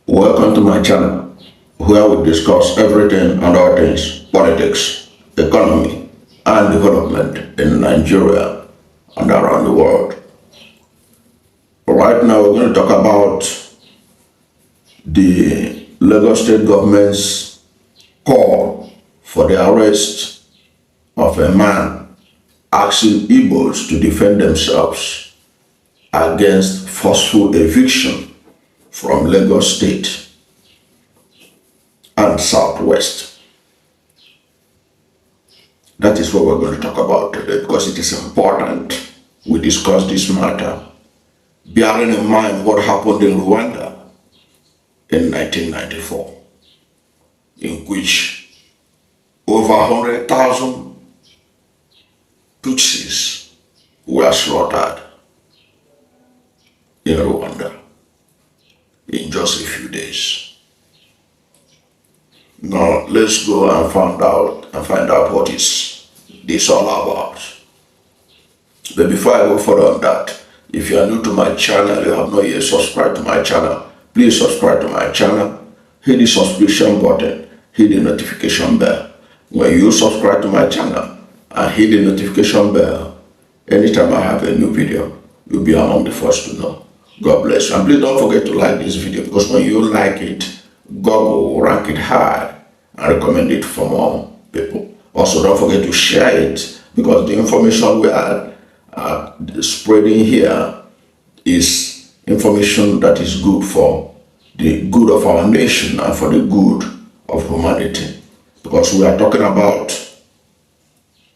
Welcome to my channel, where we discuss everything and all things politics, economy, and development in Nigeria and around the world. Right now, we're going to talk about the Lagos State government's call for the arrest of a man asking Igbos to defend themselves against forceful eviction from Lagos State and Southwest. That is what we're going to talk about today because it is important we discuss this matter, bearing in mind what happened in Rwanda in 1994, in which over 100,000 Tutsis were slaughtered in Rwanda in just a few days. Now let's go and find out what is this all about. But before I go further on that, if you are new to my channel, you have not yet subscribed to my channel, please subscribe to my channel, hit the subscription button, hit the notification bell. When you subscribe to my channel and hit the notification bell, anytime I have a new video, you'll be among the first to know. God bless you. And please don't forget to like this video, because when you like it, God will rank it high and recommend it for more people. Also, don't forget to share it, because the information we are spreading here is information that is good for the good of our nation and for the good of humanity. Because we are talking about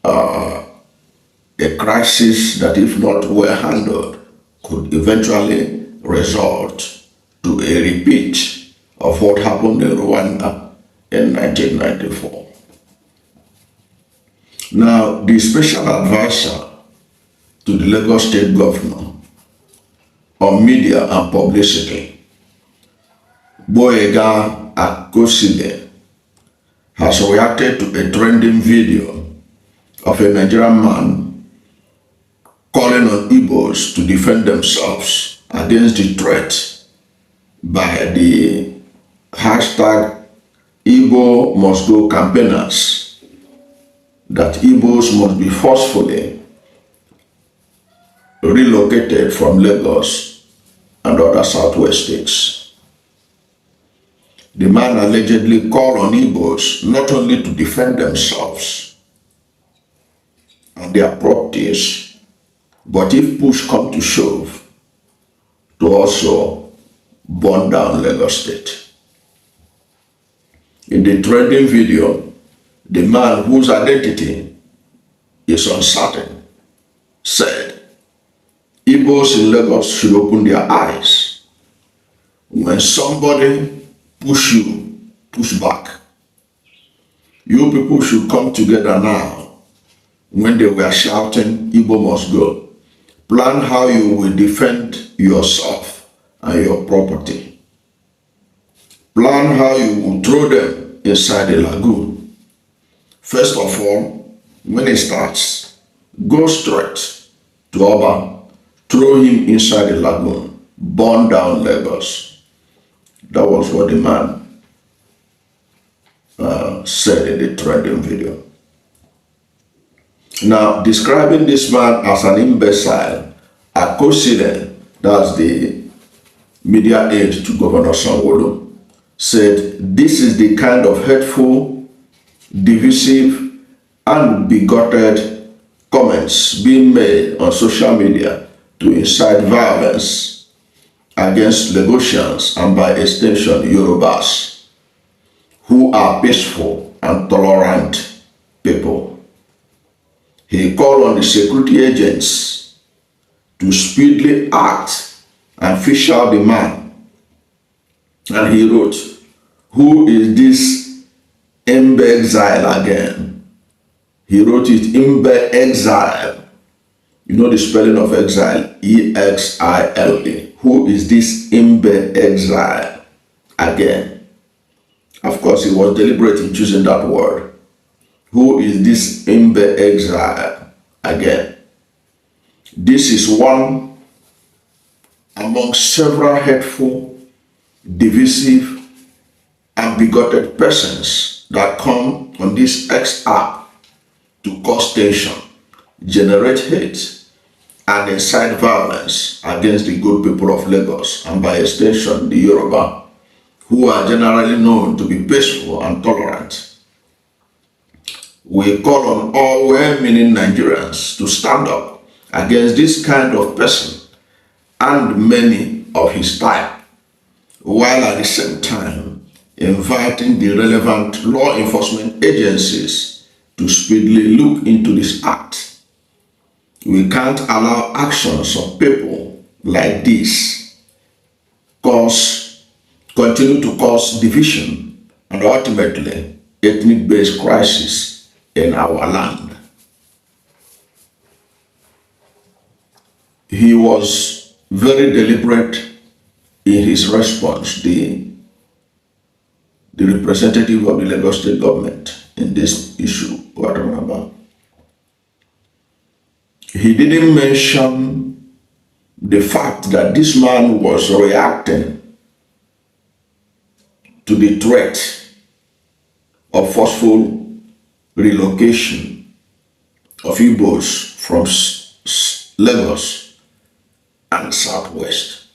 a crisis that, if not well handled, could eventually result to a repeat of what happened in Rwanda in 1994. Now, the special advisor to the Lagos State Governor on media and publicity, Gboyega Akosile, has reacted to a trending video of a Nigerian man calling on Igbos to defend themselves against the threat by the hashtag Igbo must go campaigners, that Igbos must be forcefully relocated from Lagos and other southwest states. The man allegedly called on Igbos not only to defend themselves and their properties, but if push come to shove, to also burn down Lagos State. In the trending video, the man whose identity is uncertain said, Igbos in Lagos should open their eyes. When somebody push you, push back. You people should come together now. When they were shouting, Igbo must go, plan how you will defend yourself and your property. Plan how you will throw them inside the lagoon. First of all, when it starts, go straight to Oba, throw him inside the lagoon, burn down Lagos. That was what the man said in the trending video. Now, describing this man as an imbecile, Akosile, that's the media aide to Governor Sanwo-Olu, said this is the kind of hateful, divisive, and bigoted comments being made on social media to incite violence against Lagosians and, by extension, Yorubas, who are peaceful and tolerant people. He called on the security agents to speedily act and fish out the man. And he wrote, who is this Imbe exile again? He wrote it, Imbe exile. You know the spelling of exile, E-X-I-L-E. Who is this Imbe exile again? Of course, he was deliberate in choosing that word. Who is this Imbe exile again? This is one among several hateful, divisive and bigoted persons that come on this X app to cause tension, generate hate, and incite violence against the good people of Lagos and by extension the Yoruba, who are generally known to be peaceful and tolerant. We call on all well-meaning Nigerians to stand up against this kind of person and many of his type, while at the same time inviting the relevant law enforcement agencies to speedily look into this act. We can't allow actions of people like this continue to cause division and ultimately ethnic-based crisis in our land. He was very deliberate in his response, the representative of the Lagos State government in this issue, Rwanda. He didn't mention the fact that this man was reacting to the threat of forceful relocation of Igbos from Lagos and Southwest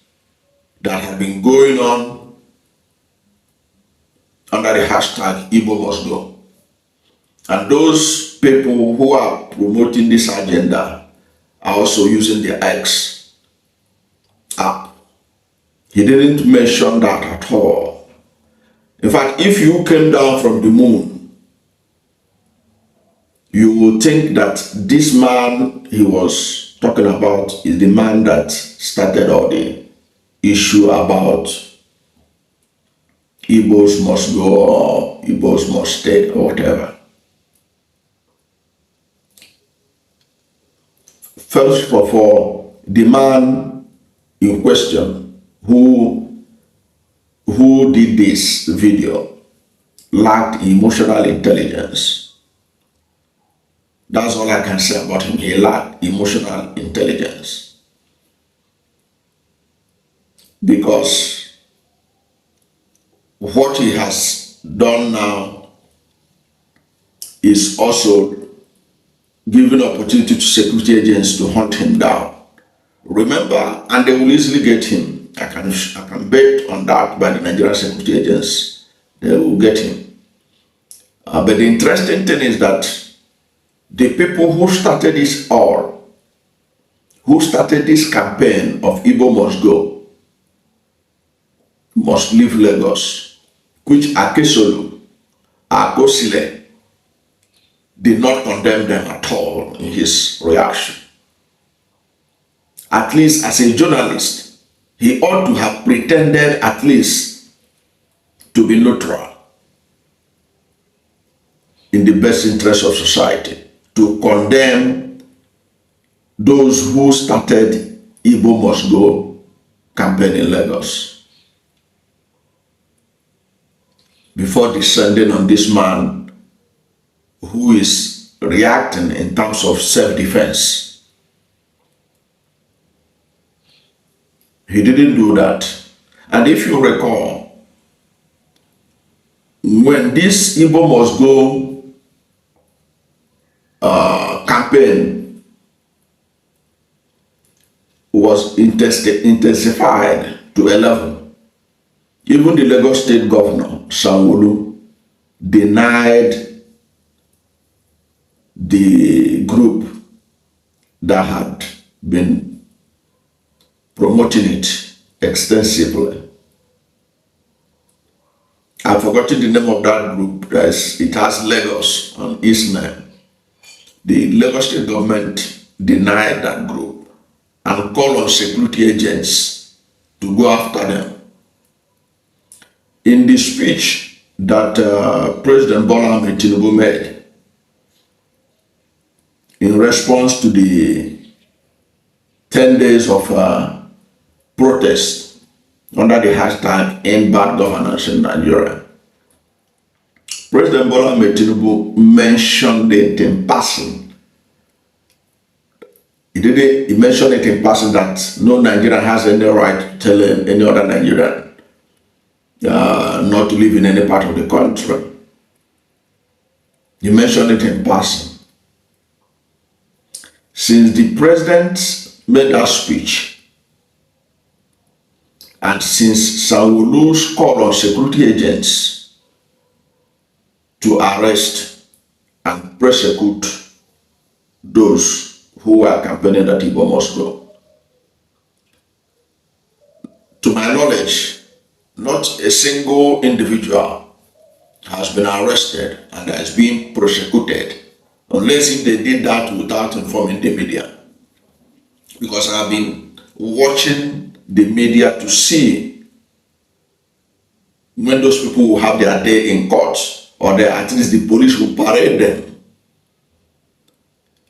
that had been going on under the hashtag Igbo must go. And those people who are promoting this agenda are also using the X app. He didn't mention that at all. In fact, if you came down from the moon, you would think that this man he was talking about is the man that started all the issue about Igbos must go or Igbos must stay or whatever. First of all, the man in question who did this video lacked emotional intelligence. That's all I can say about him. He lacked emotional intelligence. Because what he has done now is also giving opportunity to security agents to hunt him down. Remember, and they will easily get him. I can bet on that by the Nigerian security agents. They will get him. But the interesting thing is that the people who started this campaign of Igbo must go, must leave Lagos, which Akosile did not condemn them at all in his reaction. At least as a journalist, he ought to have pretended at least to be neutral in the best interest of society, to condemn those who started Igbo must go campaign in Lagos before descending on this man who is reacting in terms of self-defense. He didn't do that. And if you recall, when this Igbo must go campaign was intensified to 11, even the Lagos State Governor, Sanwo-Olu, denied the group that had been promoting it extensively. I've forgotten the name of that group. It has Lagos on its name. The Lagos State government denied that group and called on security agents to go after them. In the speech that President Bola Ahmed Tinubu made in response to the 10 days of protest under the hashtag End Bad Governance in Nigeria, President Bola Ahmed Tinubu mentioned it in passing. He mentioned it in passing that no Nigerian has any right to tell any other Nigerian to live in any part of the country. He mentioned it in passing. Since the president made that speech, and since Sanwo-Olu's call on security agents to arrest and prosecute those who were campaigning that Igbo must go, to my knowledge, not a single individual has been arrested and is being prosecuted, unless if they did that without informing the media. Because I've been watching the media to see when those people will have their day in court, or at least the police will parade them.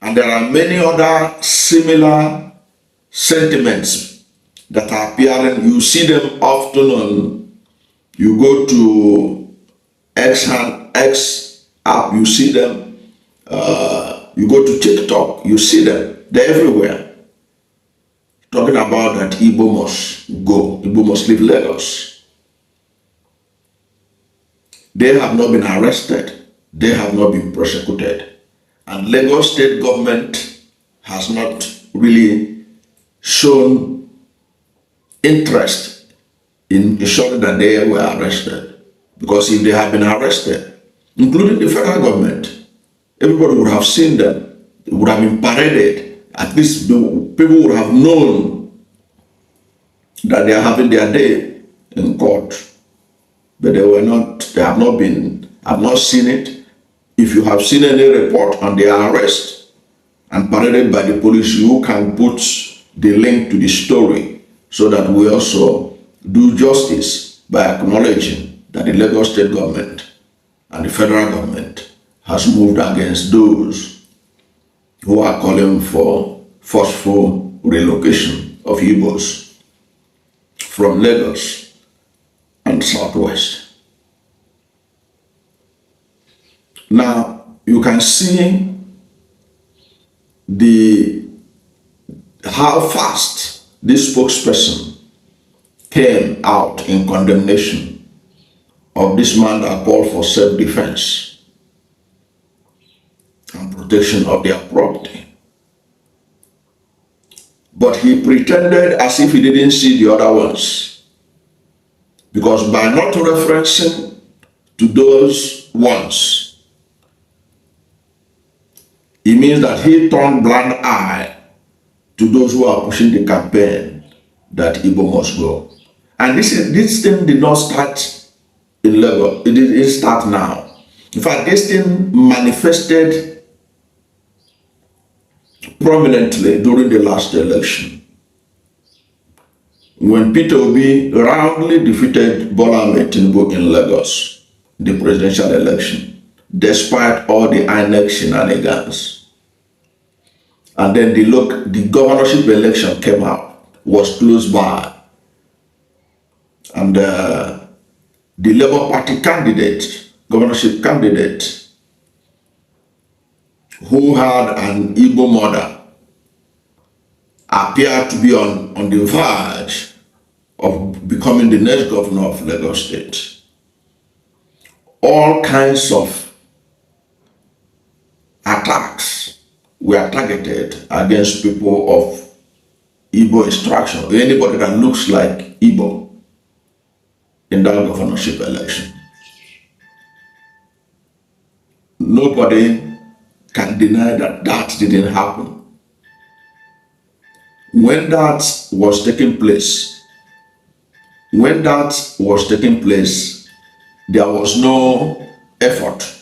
And there are many other similar sentiments that are appearing. You see them often on, you go to X app, you see them. You go to TikTok, you see them. They're everywhere. Talking about that Igbo must go, Igbo must leave Lagos. They have not been arrested. They have not been prosecuted. And Lagos state government has not really shown interest in ensuring that they were arrested. Because if they had been arrested, including the federal government, everybody would have seen them. They would have been paraded. At least people would have known that they are having their day in court. But they were not, they have not been, I've not seen it. If you have seen any report on their arrest and paraded by the police, you can put the link to the story so that we also do justice by acknowledging that the Lagos state government and the federal government has moved against those who are calling for forceful relocation of Igbos from Lagos and Southwest. Now, you can see how fast this spokesperson came out in condemnation of this man that called for self-defense and protection of their property. But he pretended as if he didn't see the other ones, because by not referencing to those ones, it means that he turned blind eye to those who are pushing the campaign that Igbo must go. And this thing did not start in Lagos. It didn't start now. In fact, this thing manifested prominently during the last election, when Peter Obi roundly defeated Bola Ahmed Tinubu in Lagos, the presidential election, despite all the INEC shenanigans. And then the governorship election came out, was close by. And the Labour Party candidate, governorship candidate, who had an Igbo mother, appeared to be on the verge of becoming the next governor of Lagos State. All kinds of attacks were targeted against people of Igbo extraction, anybody that looks like Igbo in that governorship election. Nobody can deny that that didn't happen. When that was taking place, there was no effort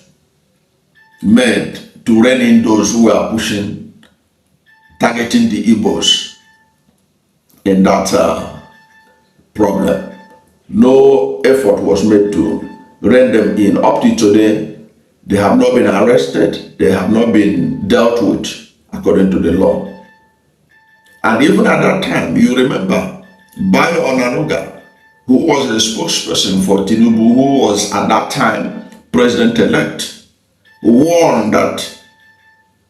made to rein in those who were pushing, targeting the Igbos in that problem. No effort was made to rein them in. Up to today, they have not been arrested, they have not been dealt with according to the law. And even at that time, you remember, Bayo Onanuga, who was a spokesperson for Tinubu, who was at that time president-elect, warned that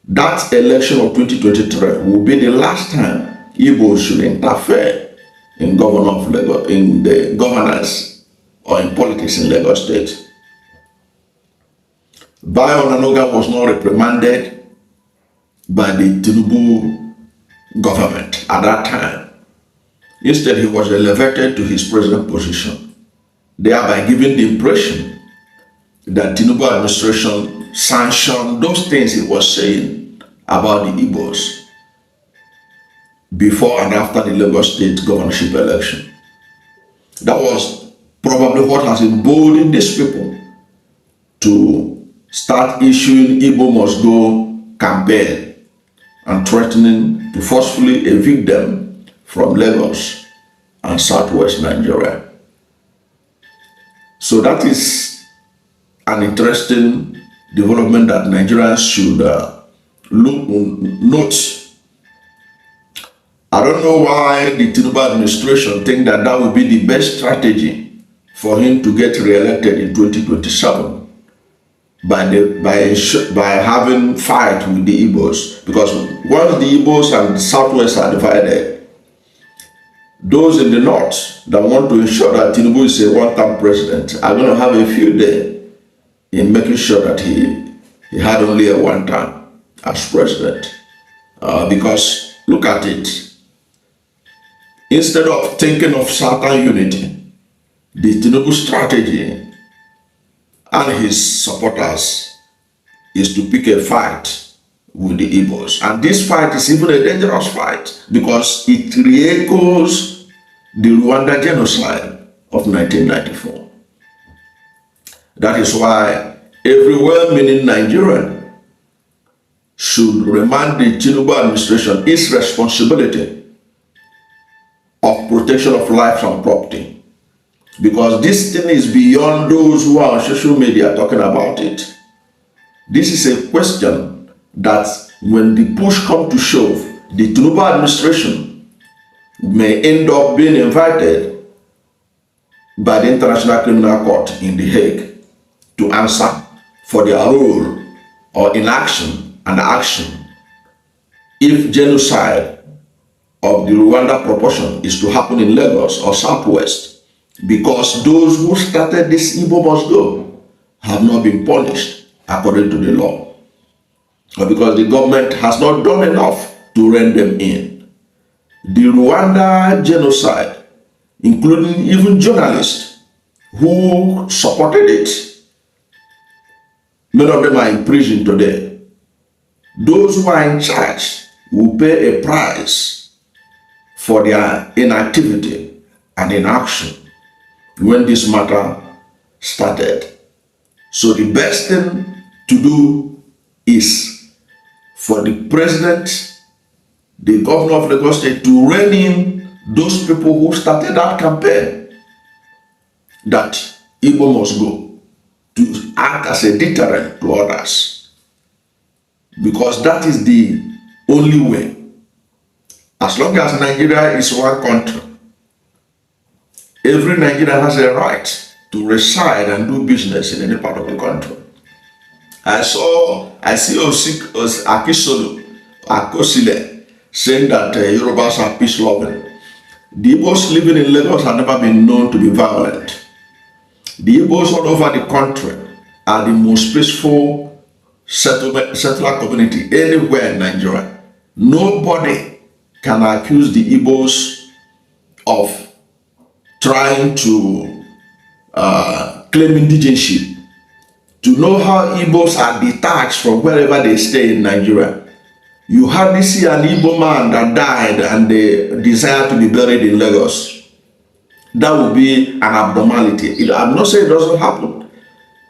that election of 2023 will be the last time Igbo should interfere in the governance or in politics in Lagos State. Bayo Onanuga was not reprimanded by the Tinubu government at that time. Instead, he was elevated to his present position, thereby giving the impression that Tinubu administration sanctioned those things he was saying about the Igbos before and after the Lagos State governorship election. That was probably what has emboldened these people to start issuing Igbo must go campaign and threatening to forcefully evict them from Lagos and southwest Nigeria. So that is an interesting development that Nigerians should note. I don't know why the Tinubu administration think that that would be the best strategy for him to get re-elected in 2027 by having fight with the Igbos. Because once the Igbos and the Southwest are divided, those in the North that want to ensure that Tinubu is a one-term president are going to have a field day in making sure that he had only a one term as president. Because look at it. Instead of thinking of Southern unity, the Tinubu strategy and his supporters is to pick a fight with the Igbos. And this fight is even a dangerous fight because it re-echoes the Rwanda Genocide of 1994. That is why every well-meaning Nigerian should remind the Tinubu administration its responsibility of protection of life and property, because this thing is beyond those who are on social media talking about it. This is a question that when the push comes to shove, the Tinubu administration may end up being invited by the International Criminal Court in The Hague to answer for their role or inaction and action if genocide of the Rwanda proportion is to happen in Lagos or Southwest, because those who started this Igbo must go have not been punished according to the law, or because the government has not done enough to rein them in. The Rwanda genocide, including even journalists who supported it, many of them are in prison today. Those who are in charge will pay a price for their inactivity and inaction when this matter started. So the best thing to do is for the president, the governor of Lagos State, to rein in those people who started that campaign that Igbo must go, to act as a deterrent to others, because that is the only way. As long as Nigeria is one country, every Nigerian has a right to reside and do business in any part of the country. I see Akosile saying that Yorubas are peace-loving. The Igbos living in Lagos have never been known to be violent. The Igbos all over the country are the most peaceful settler community anywhere in Nigeria. Nobody can accuse the Igbos of trying to claim indigenship. To know how Igbos are detached from wherever they stay in Nigeria, you hardly see an Igbo man that died and they desire to be buried in Lagos. That would be an abnormality. I'm not saying it doesn't happen.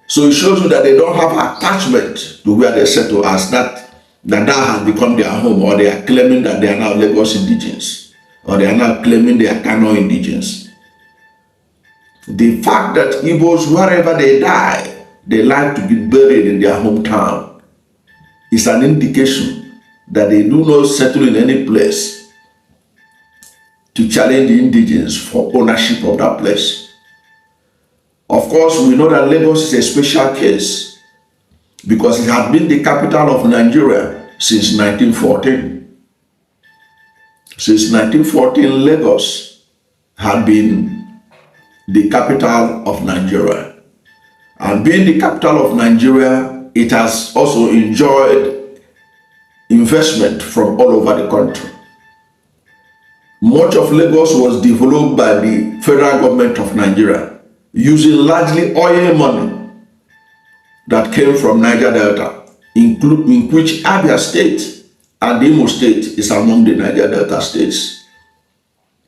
So it shows you that they don't have attachment to where they settle, as that has become their home, or they are claiming that they are now Lagos indigenes, or they are now claiming they are Kano indigenes. The fact that Igbos, wherever they die, they like to be buried in their hometown, is an indication that they do not settle in any place to challenge the indigenes for ownership of that place. Of course, we know that Lagos is a special case because it had been the capital of Nigeria since 1914. Since 1914, Lagos had been the capital of Nigeria. And being the capital of Nigeria, it has also enjoyed investment from all over the country. Much of Lagos was developed by the federal government of Nigeria using largely oil money that came from Niger Delta, in which Abia State and Imo State is among the Niger Delta states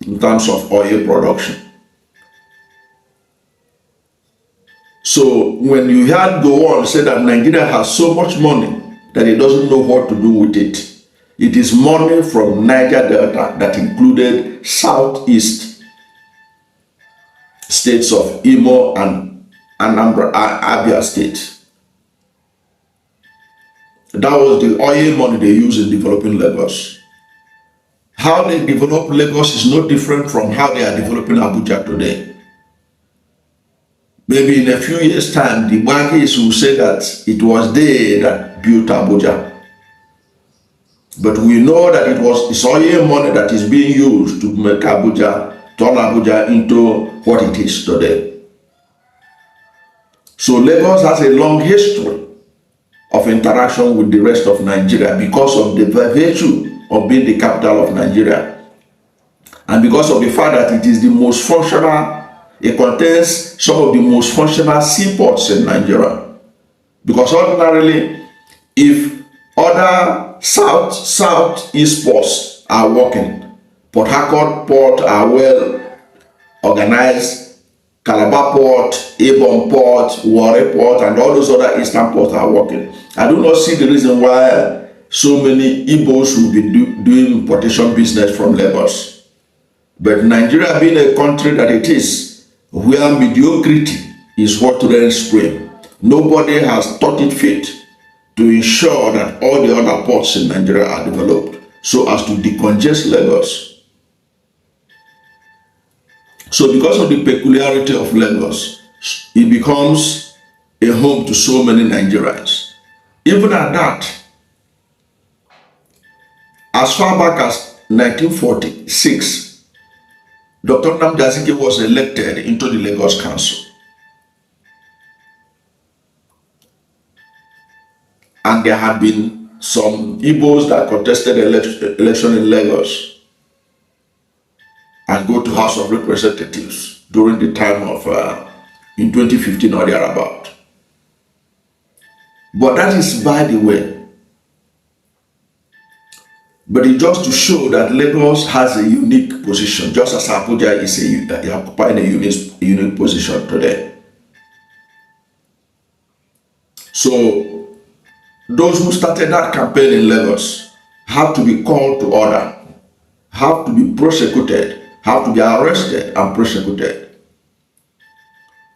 in terms of oil production. So when you heard Gowon say that Nigeria has so much money that it doesn't know what to do with it, it is money from Niger Delta that included southeast states of Imo and Anambra, Abia State. That was the oil money they used in developing Lagos. How they develop Lagos is no different from how they are developing Abuja today. Maybe in a few years' time, the Bwagis will say that it was they that built Abuja. But we know that it's oil money that is being used to make Abuja, turn Abuja into what it is today. So Lagos has a long history of interaction with the rest of Nigeria because of the virtue of being the capital of Nigeria. And because of the fact that it is the most functional, it contains some of the most functional seaports in Nigeria. Because ordinarily, if other southeast ports are working, Port Harcourt Port are well organized, Calabar Port, Ibom Port, Warri Port, and all those other eastern ports are working. I do not see the reason why so many Igbos will be doing importation business from Lagos. But Nigeria being a country that it is, where mediocrity is what reigns supreme, nobody has thought it fit to ensure that all the other ports in Nigeria are developed so as to decongest Lagos. So because of the peculiarity of Lagos, it becomes a home to so many Nigerians. Even at that, as far back as 1946, Dr. Nnamdi Azikiwe was elected into the Lagos Council. And there had been some Igbos that contested election in Lagos and go to House of Representatives during the time of, in 2015 or thereabout. But that is by the way. But it's just to show that Lagos has a unique position, just as Abuja is occupying a unique position today. So those who started that campaign in Lagos have to be called to order, have to be prosecuted, have to be arrested and prosecuted.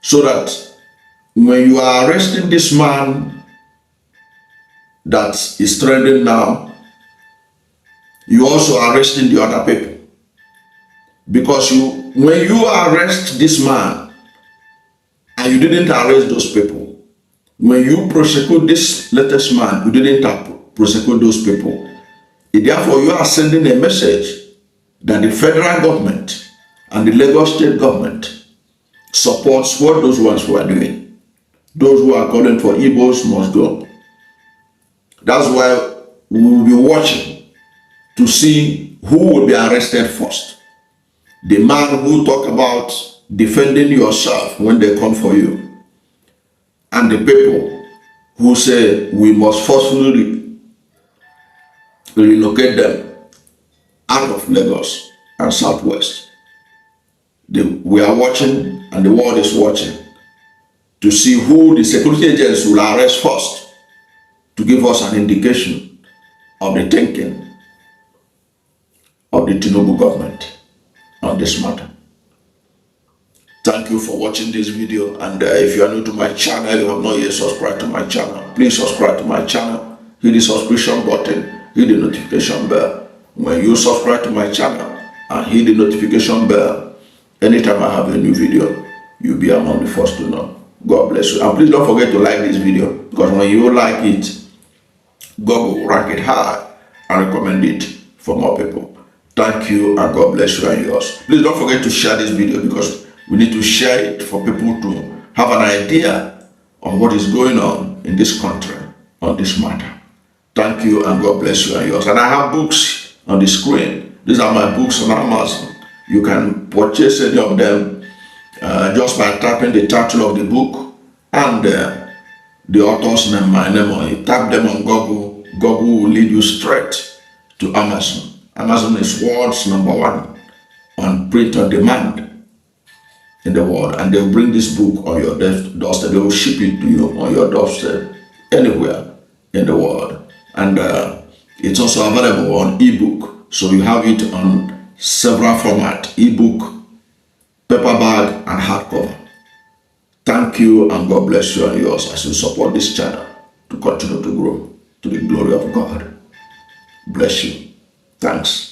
So that when you are arresting this man that is trending now, you also arresting the other people. Because when you arrest this man and you didn't arrest those people, when you prosecute this latest man, you didn't prosecute those people. Therefore, you are sending a message that the federal government and the Lagos state government supports what those ones were doing. Those who are calling for Igbos must go. That's why we will be watching to see who will be arrested first. The man who talk about defending yourself when they come for you, and the people who say we must forcefully relocate them out of Lagos and Southwest. We are watching, and the world is watching, to see who the security agents will arrest first, to give us an indication of the thinking of the Tinubu government on this matter. Thank you for watching this video, and if you are new to my channel, you have not yet subscribed to my channel, please subscribe to my channel, hit the subscription button, hit the notification bell. When you subscribe to my channel and hit the notification bell, anytime I have a new video, you'll be among the first to know. God bless you. And please don't forget to like this video, because when you like it, God will rank it high and recommend it for more people. Thank you, and God bless you and yours. Please don't forget to share this video, because We need to share it for people to have an idea of what is going on in this country on this matter. Thank you, and God bless you and yours. And I have books on the screen. These are my books on Amazon. You can purchase any of them just by tapping the title of the book and the author's name, my name on it. Tap them on Google. Google will lead you straight to Amazon. Amazon is world's #1 on print on demand in the world, and they'll bring this book on your doorstep. They will ship it to you on your doorstep anywhere in the world. And it's also available on ebook, so you have it on several formats: ebook, paperback, and hardcover. Thank you, and God bless you and yours as you support this channel to continue to grow to the glory of God. Bless you. Thanks.